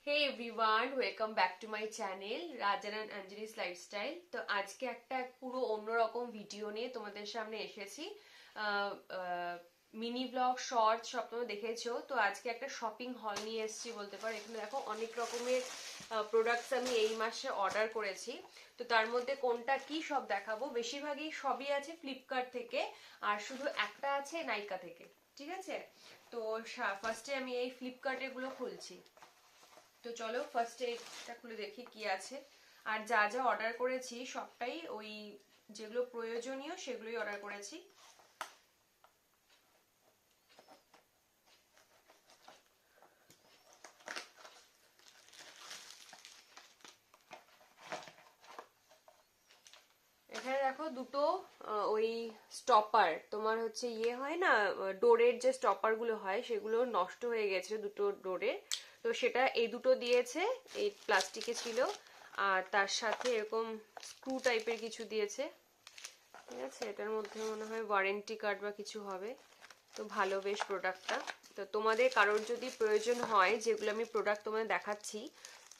Hey everyone, welcome back to my channel Rajan and Anjali's lifestyle. তো আজকে একটা পুরো অন্যরকম ভিডিও নিয়ে তোমাদের সামনে এসেছি। মিনি ব্লগ, শর্ট সব তোমরা দেখেছো। তো আজকে একটা শপিং হল নিয়ে এসেছি বলতে পারো। এখানে দেখো অনেক রকমের প্রোডাক্টস আমি এই মাসে অর্ডার করেছি। তো তার মধ্যে কোনটা কি সব দেখাবো। বেশিরভাগই সবই আছে ফ্লিপকার্ট থেকে, আর শুধু একটা আছে নাইকা থেকে। ঠিক আছে, তো ফার্স্টে আমি এই ফ্লিপকার্টের গুলো খুলছি। তো চলো ফার্স্টে এটা খুলে দেখি কি আছে। আর যা যা অর্ডার করেছি সবটাই ওই যেগুলো প্রয়োজনীয় সেগুলোই অর্ডার করেছি। এখানে দেখো দুটো ওই স্টপার, তোমার হচ্ছে ইয়ে হয় না, ডোরের যে স্টপার গুলো হয় সেগুলো নষ্ট হয়ে গেছে দুটো ডোরে। তো সেটা এই দুটো দিয়েছে, এই প্লাস্টিকে ছিল। আর তার সাথে এরকম স্ক্রু টাইপের কিছু দিয়েছে। ঠিক আছে, এটার মধ্যে মনে হয় ওয়ারেন্টি কার্ড বা কিছু হবে। তো ভালো বেশ প্রোডাক্টটা। তো তোমাদের কারোর যদি প্রয়োজন হয়, যেগুলো আমি প্রোডাক্ট তোমাদের দেখাচ্ছি,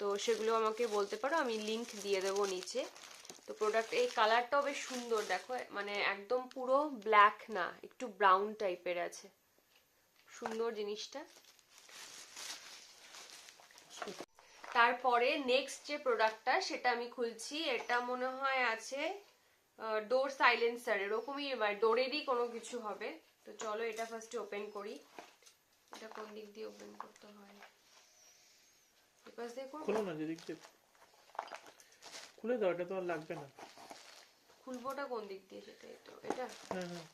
তো সেগুলো আমাকে বলতে পারো, আমি লিংক দিয়ে দেবো নিচে। তো প্রোডাক্ট এই কালারটাও বেশ সুন্দর, দেখো মানে একদম পুরো ব্ল্যাক না, একটু ব্রাউন টাইপের আছে। সুন্দর জিনিসটা। তারপরে নেক্সট যে প্রোডাক্টটা সেটা আমি খুলছি। এটা মনে হয় আছে ডোর সাইলেন্সার, এরকমই ডোরেরই কোনো কিছু হবে। তো চলো এটা ফার্স্টে ওপেন করি। এটা কোন দিক দিয়ে ওপেন করতে হয়? এপাশ দিয়ে করব? খুলো না, যেদিক দিয়ে খুলে দাও, এটা তো আর লাগবে না। খুলবোটা কোন দিক দিয়ে? সেটাই তো, এটা। হ্যাঁ হ্যাঁ,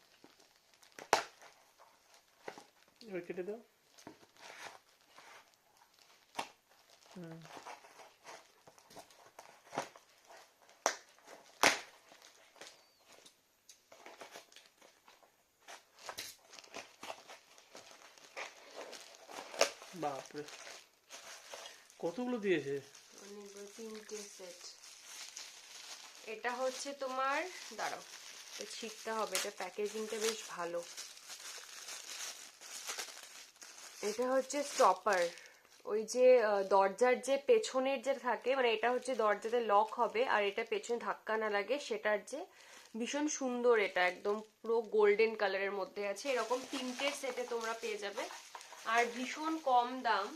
এবার কেটে দাও। হুম, বাপরে কতগুলো দিয়েছে! অনেকগুলো, 3টে সেট। এটা হচ্ছে তোমার, দাঁড়াও এটা ছিঁড়তে হবে, এটা প্যাকেজিংটা বেশ ভালো। এটা হচ্ছে স্টপার, ওই যে দরজার যে পেছনের যে থাকে, মানে এটা হচ্ছে দরজাতে লক হবে আর এটা পেছনে ধাক্কা না লাগে সেটার যে। ভীষণ সুন্দর, এটা একদম পুরো গোল্ডেন কালারের মধ্যে আছে। এরকম 3টে সেটে তোমরা পেয়ে যাবে, আর ভীষণ কম দাম।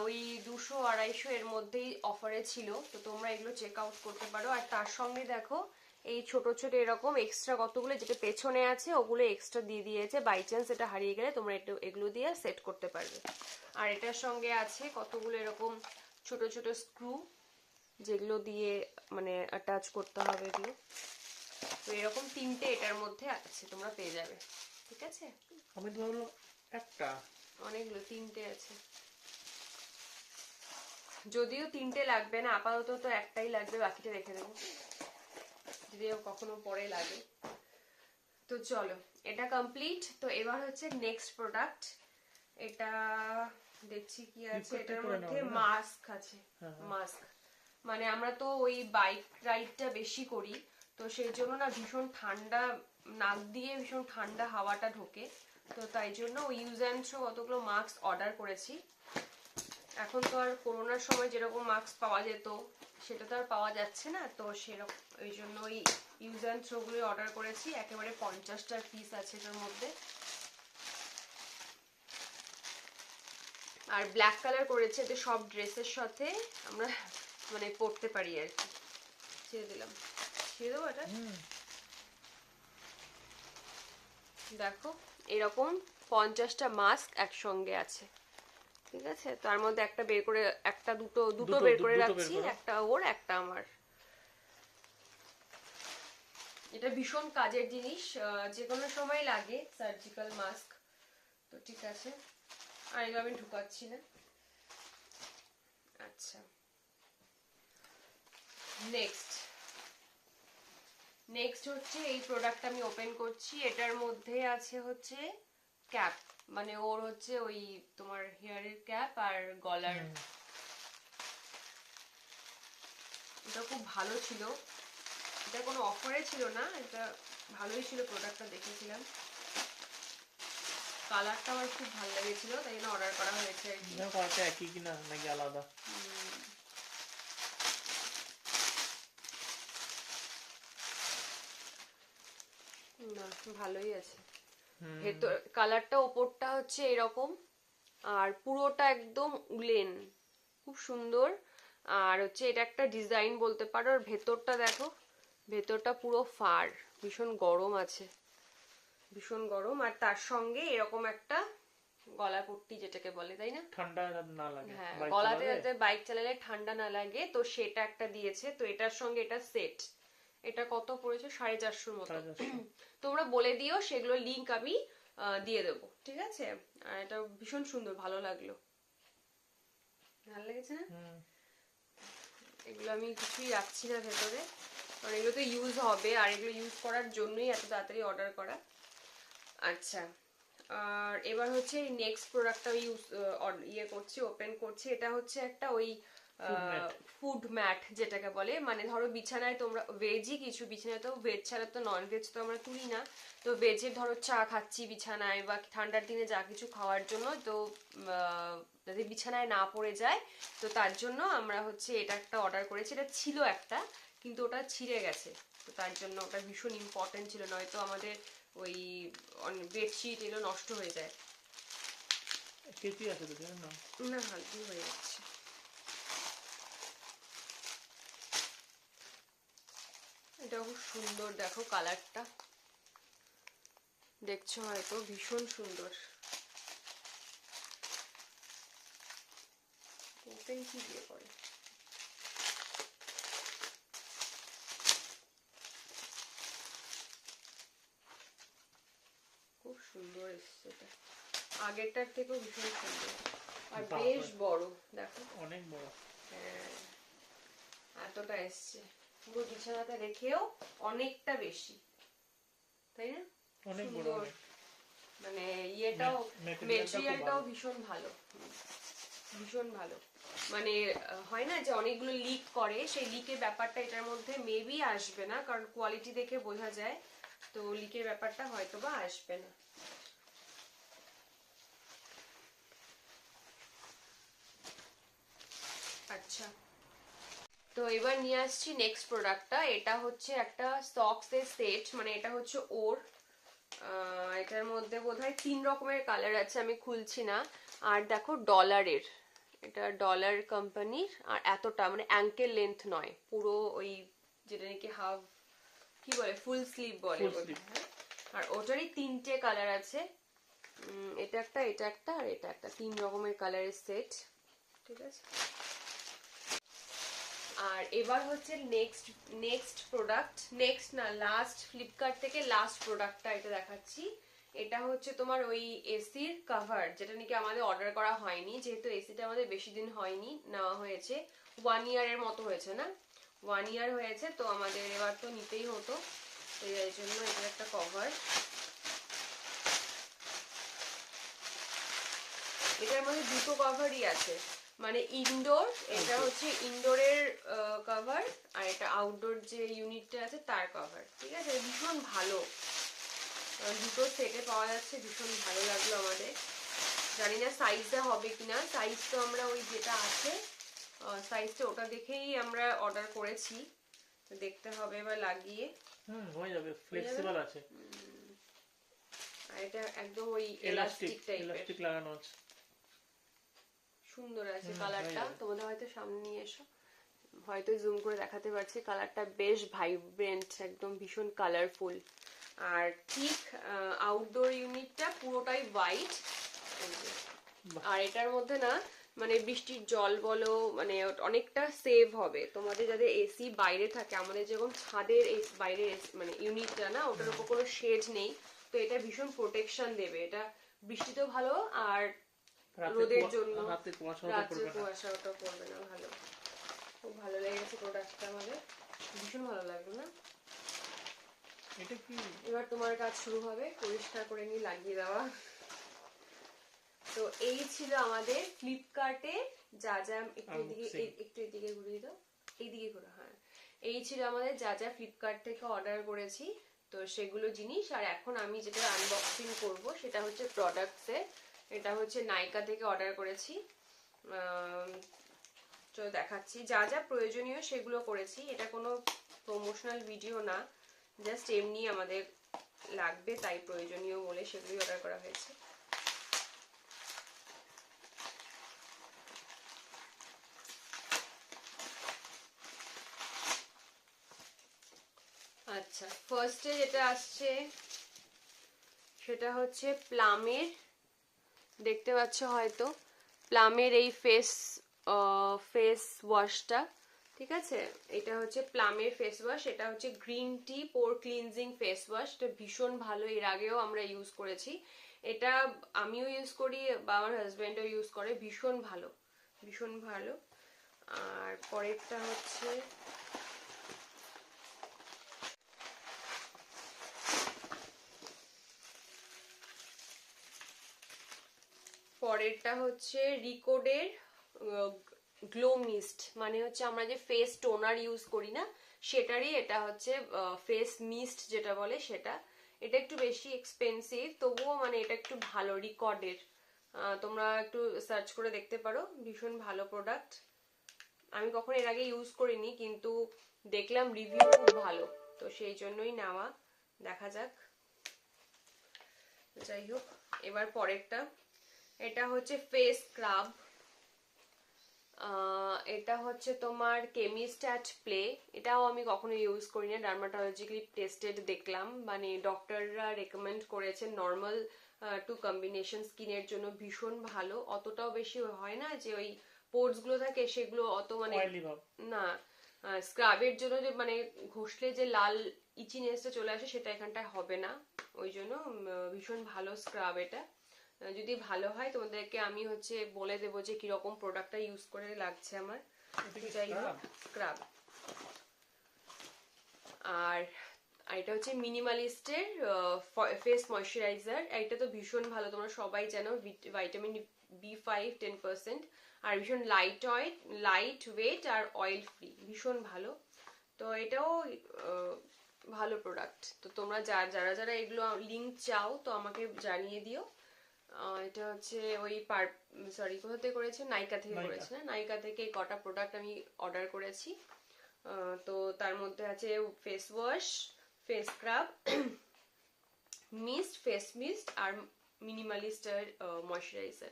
ওই 200-250 এর মধ্যেই অফারে ছিল। তো তোমরা এগুলো চেক আউট করতে পারো। আর তার সঙ্গে দেখো এই ছোট ছোট এরকম এক্সট্রা কতগুলো, যেটা পেছনে আছে ওগুলো এক্সট্রা দিয়ে দিয়েছে, বাই চান্স এটা হারিয়ে গেলে তোমরা একটু এগুলো দিয়ে সেট করতে পারবে। আর এটার সঙ্গে আছে কতগুলো এরকম ছোট ছোট স্ক্রু, যেগুলো দিয়ে মানে অ্যাটাচ করতে হবে এগুলো। তো এরকম 3টে এটার মধ্যে আছে, তোমরা পেয়ে যাবে। ঠিক আছে, আমি তো ভাবলাম একটা। অনেকগুলো, 3টে আছে। যদিও 3টে লাগবে না, আপাতত তো একটাই লাগবে, বাকিটা রেখে দেবো যদি কখনো পরে লাগে। তো চলো এটা কমপ্লিট। তো এবার হচ্ছে নেক্সট প্রোডাক্ট। এটা দেখছি কি আছে। এটার মধ্যে মাস্ক আছে। মাস্ক মানে আমরা তো ওই বাইক রাইডটা বেশি করি, তো সেই জন্য না ভীষণ ঠান্ডা, নাক দিয়ে ভীষণ ঠান্ডা হাওয়াটা ঢোকে। তো তাই জন্য ওই ইউজ অ্যান্ড থ্রো কতগুলো মাস্ক অর্ডার করেছি। এখন তো আর করোনার সময় যেরকম মাস্ক পাওয়া যেত সেটা তো আর পাওয়া যাচ্ছে না। তো সেরকম ওই জন্য ওই ইউজ অ্যান্ড থ্রো গুলো অর্ডার করেছি। একেবারে 50টা পিস আছে এটার মধ্যে। আর ব্ল্যাক কালার করেছে, এতে সব ড্রেসের সাথে আমরা মানে পরতে পারি আর কি। ছেড়ে দিলাম, ছেড়ে দেবো এটা। দেখো এরকম 50টা মাস্ক একসঙ্গে আছে। ঠিক আছে, তার মধ্যে একটা বের করে, একটা দুটো দুটো বের করে রাখছি, একটা ওর একটা আমার। এটা ভীষণ কাজের জিনিস, যে কোনো সময় লাগে সার্জিক্যাল মাস্ক। তো ঠিক আছে, আর এগুলো আমি ঢুকাচ্ছি না। আচ্ছা, নেক্সট হচ্ছে এই প্রোডাক্ট আমি ওপেন করছি। এটার মধ্যে আছে হচ্ছে ক্যাপ, মানে ওর হচ্ছে ওই তোমার হেয়ারের ক্যাপ আর গলার। এটা খুব ভালো ছিল, এটা কোনো অফারে ছিল না, এটা ভালোই ছিল, প্রোডাক্টটা দেখেছিলাম। কালারটা আমার খুব ভালো লেগেছিল, তাই জন্য অর্ডার করা হয়েছে আর কি। কালারটা একই কিনা নাকি আলাদা? না, ভালোই আছে। ভেতর কালারটা ওপরটা হচ্ছে এরকম, আর পুরোটা একদম উলেন, খুব সুন্দর। আর হচ্ছে এটা একটা ডিজাইন বলতে পারো। আর ভেতরটা দেখো, ভেতরটা পুরো ফার, ভীষণ গরম আছে, ভীষণ গরম। আর তার সঙ্গে এরকম একটা গলা পট্টি যেটাকে বলে, তাই না? ঠান্ডা না লাগে হ্যাঁ, বাইক গলাতে চালালে? যাতে বাইক চালালে ঠান্ডা না লাগে, তো সেটা একটা দিয়েছে। তো এটার সঙ্গে এটা সেট। এটা কত পড়েছে? 450 মতো। 450। তোমরা বলে দিও, সেগুলো লিংক আমি দিয়ে দেবো, ঠিক আছে? আর এটা ভীষণ সুন্দর, ভালো লাগলো। ভালো লেগেছে না? এগুলো আমি কিছুই রাখছি না ভেতরে, কারণ এগুলো তো ইউজ হবে, আর এগুলো ইউজ করার জন্যই এত তাড়াতাড়ি অর্ডার করা। আচ্ছা, আর এবার হচ্ছে নেক্সট প্রোডাক্টটা আমি ইয়ে করছি, ওপেন করছি। এটা হচ্ছে একটা ওই ফুড ম্যাট যেটাকে বলে, মানে ধরো বিছানায় তোমরা ভেজই কিছু, বিছানায় তো ভেজ ছাড়া তো নন ভেজ তো আমরা তুলি না, তো ভেজের ধরো চা খাচ্ছি বিছানায়, বা ঠান্ডার দিনে যা কিছু খাওয়ার জন্য, তো যাতে বিছানায় না পড়ে যায়, তো তার জন্য আমরা হচ্ছে এটা একটা অর্ডার করেছি। এটা ছিল একটা, কিন্তু ওটা ছিঁড়ে গেছে, তো তার জন্য ওটা ভীষণ ইম্পর্টেন্ট ছিল, নয়তো আমাদের ওই বেডশিট এগুলো নষ্ট হয়ে যায়। কেচি আছে তো না? না, হালকা হয়ে যাচ্ছে। এটা খুব সুন্দর, দেখো কালারটা, দেখছো হয়তো, ভীষণ সুন্দর। ওপেন কি দিয়ে করে? খুব সুন্দর এসছে এটা, আগেরটার থেকেও ভীষণ সুন্দর, আর বেশ বড়, দেখো অনেক বড়। হ্যাঁ, এতটা এসছে, পুরো বিছানাতে রেখেও অনেকটা বেশি, তাই না? অনেক বড়, সুন্দর। মানে ইয়েটাও, মেটেরিয়ালটাও ভীষণ ভালো, ভীষণ ভালো। মানে হয় না যে অনেকগুলো লিক করে, সেই লিকের ব্যাপারটা এটার মধ্যে মেবি আসবে না, কারণ কোয়ালিটি দেখে বোঝা যায়, তো লিকের ব্যাপারটা হয়তো বা আসবে না। আচ্ছা, তো এবার নিয়ে আসছি নেক্সট প্রোডাক্টটা। এটা হচ্ছে একটা সক্স এর সেট, মানে এটা হচ্ছে ওর, এটার মধ্যে বোধহয় 3 রকমের কালার আছে, আমি খুলছি না। আর দেখো ডলারের, এটা ডলার কোম্পানির, আর এতটা মানে অ্যাঙ্কেল লেন্থ নয়, পুরো ওই যেটা নাকি হাফ, কি বলে, ফুল স্লিভ বলে বোধহয়, হ্যাঁ। আর ওটারই 3টে কালার আছে, এটা একটা, এটা একটা, আর এটা একটা, 3 রকমের কালারের সেট, ঠিক আছে। আর এবার হচ্ছে নেক্সট প্রোডাক্ট, নেক্সট না লাস্ট, ফ্লিপকার্ট থেকে লাস্ট প্রোডাক্টটা এটা দেখাচ্ছি। এটা হচ্ছে তোমার ওই এসির কভার, যেটা নাকি আমাদের অর্ডার করা হয়নি, যেহেতু এসিটা আমাদের বেশি দিন হয়নি নেওয়া হয়েছে, 1 ইয়ারের মতো হয়েছে, না 1 ইয়ার হয়েছে, তো আমাদের এবার তো নিতেই হতো, এই জন্য এটা একটা কভার। এটার মধ্যে দুটো কভারই আছে, মানে ইনডোর, এটা হচ্ছে ইনডোরের কভার, আর এটা আউটডোর যে ইউনিটটা আছে তার কভার, ঠিক আছে। ভীষণ ভালো, দুটো সেটে পাওয়া যাচ্ছে, ভীষণ ভালো লাগলো আমাদের। জানি না সাইজটা হবে কিনা, সাইজ তো আমরা ওই যেটা আছে সাইজটা ওটা দেখেই আমরা অর্ডার করেছি, দেখতে হবে এবার লাগিয়ে। হয়ে যাবে, ফ্লেক্সিবল আছে। আর এটা একদম ওই এলাস্টিক টাইপের, এলাস্টিক লাগানো আছে, সুন্দর আছে কালারটা। তোমাদের হয়তো সামনে নিয়ে এসো, হয়তো জুম করে দেখাতে পারছি, কালারটা বেশ ভাইব্রেন্ট, একদম ভীষণ কালারফুল। আর ঠিক আউটডোর ইউনিটটা পুরোটাই হোয়াইট, আর এটার মধ্যে না মানে বৃষ্টির জল বলো, মানে অনেকটা সেভ হবে তোমাদের, যাদের এসি বাইরে থাকে, আমাদের যেরকম ছাদের বাইরে মানে ইউনিটটা না, ওটার উপর কোনো শেড নেই, তো এটা ভীষণ প্রোটেকশন দেবে, এটা বৃষ্টিতেও ভালো, আর রোদের জন্য রাত্রে কুয়াশা ওটা পড়বে না। ভালো, খুব ভালো লেগেছে প্রোডাক্টটা আমাদের, ভীষণ ভালো লাগলো না? এটা কি? এবার তোমার কাজ শুরু হবে পরিষ্কার করে নিয়ে লাগিয়ে দেওয়া। তো এই ছিল আমাদের ফ্লিপকার্টে যা যা, একটু এদিকে ঘুরিয়ে দাও, এইদিকে ঘুরে, হ্যাঁ, এই ছিল আমাদের যা যা ফ্লিপকার্ট থেকে অর্ডার করেছি। তো সেগুলো জিনিস। আর এখন আমি যেটা আনবক্সিং করব সেটা হচ্ছে প্রোডাক্টসের। এটা হচ্ছে নাইকা থেকে অর্ডার করেছি। তো দেখাচ্ছি যা যা প্রয়োজনীয় সেগুলো করেছি। এটা কোনো প্রমোশনাল ভিডিও না, জাস্ট এমনি আমাদের লাগবে তাই প্রয়োজনীয় বলে সেগুলোই অর্ডার করা হয়েছে। আচ্ছা, ফার্স্টে যেটা আসছে সেটা হচ্ছে প্লামের, দেখতে পাচ্ছ হয়তো, প্লামের এই ফেস ওয়াশটা, ঠিক আছে। এটা হচ্ছে প্লামের ফেস ওয়াশ। এটা হচ্ছে গ্রিন টি পোর ক্লিনজিং ফেস ওয়াশ। এটা ভীষণ ভালো, এর আগেও আমরা ইউজ করেছি। এটা আমিও ইউজ করি বা আমার হাজব্যান্ডও ইউজ করে, ভীষণ ভালো, ভীষণ ভালো। আর পরেরটা হচ্ছে রিকোডের গ্লো মিস্ট, মানে হচ্ছে আমরা যে ফেস টোনার ইউজ করি না সেটারই এটা হচ্ছে ফেস মিস্ট যেটা বলে সেটা। এটা একটু বেশি এক্সপেন্সিভ, তবুও মানে এটা একটু ভালো, রিকর্ডের। তোমরা একটু সার্চ করে দেখতে পারো, ভীষণ ভালো প্রোডাক্ট। আমি কখনো এর আগে ইউজ করিনি, কিন্তু দেখলাম রিভিউ খুব ভালো, তো সেই জন্যই নেওয়া। দেখা যাক। যাই হোক, এবার পরেরটা, এটা হচ্ছে ফেস স্ক্রাব। এটা হচ্ছে তোমার কেমিস্ট্যাট প্লে। এটাও আমি কখনো ইউজ করি না, ডার্মাটোলজিক্যালি টেস্টেড দেখলাম, মানে ডক্টররা রেকমেন্ড করেছেন নর্মাল টু কম্বিনেশন স্কিনের জন্য ভীষণ ভালো। অতটাও বেশি হয় না যে ওই পোর্স গুলো থাকে সেগুলো অত মানে না, স্ক্রাবের জন্য যে মানে ঘষলে যে লাল ইচিনেসটা চলে আসে সেটা এখানটায় হবে না, ওই জন্য ভীষণ ভালো স্ক্রাব এটা। যদি ভালো হয় তোমাদেরকে আমি হচ্ছে বলে দেবো যে কিরকম প্রোডাক্টটা ইউজ করে লাগছে আমার। যাই হোক, স্ক্রাব। আর এটা হচ্ছে মিনিমালিস্টের ফেস ময়শ্চারাইজার। এটা তো ভীষণ ভালো, তোমরা সবাই জানো, ভাইটামিন B5 10%, আর ভীষণ লাইট ওয়েট আর অয়েল ফ্রি, ভীষণ ভালো। তো এটাও ভালো প্রোডাক্ট। তো তোমরা যারা যারা এগুলো লিঙ্ক চাও তো আমাকে জানিয়ে দিও। এটা হচ্ছে ওই কোথা থেকে করেছে, নাইকা থেকে করেছে না, নাইকা থেকে কটা প্রোডাক্ট আমি অর্ডার করেছি। তো তার মধ্যে আছে face wash, face scrub, face mist আর মিনিমালিস্টার ময়শ্চারাইজার।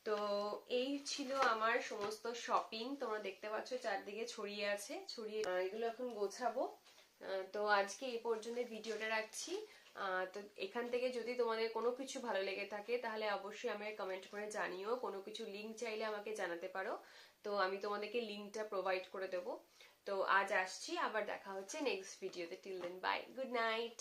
তো এই ছিল আমার সমস্ত শপিং। তোমরা দেখতে পাচ্ছ চারদিকে ছড়িয়ে আছে, এগুলো এখন গোছাবো। তো আজকে এই পর্যন্ত ভিডিওটা রাখছি। তো এখান থেকে যদি তোমাদের কোনো কিছু ভালো লেগে থাকে তাহলে অবশ্যই আমাকে কমেন্ট করে জানিও। কোনো কিছু লিঙ্ক চাইলে আমাকে জানাতে পারো, তো আমি তোমাদেরকে লিঙ্কটা প্রোভাইড করে দেবো। তো আজ আসছি, আবার দেখা হচ্ছে নেক্সট ভিডিওতে। Till then bye, good night.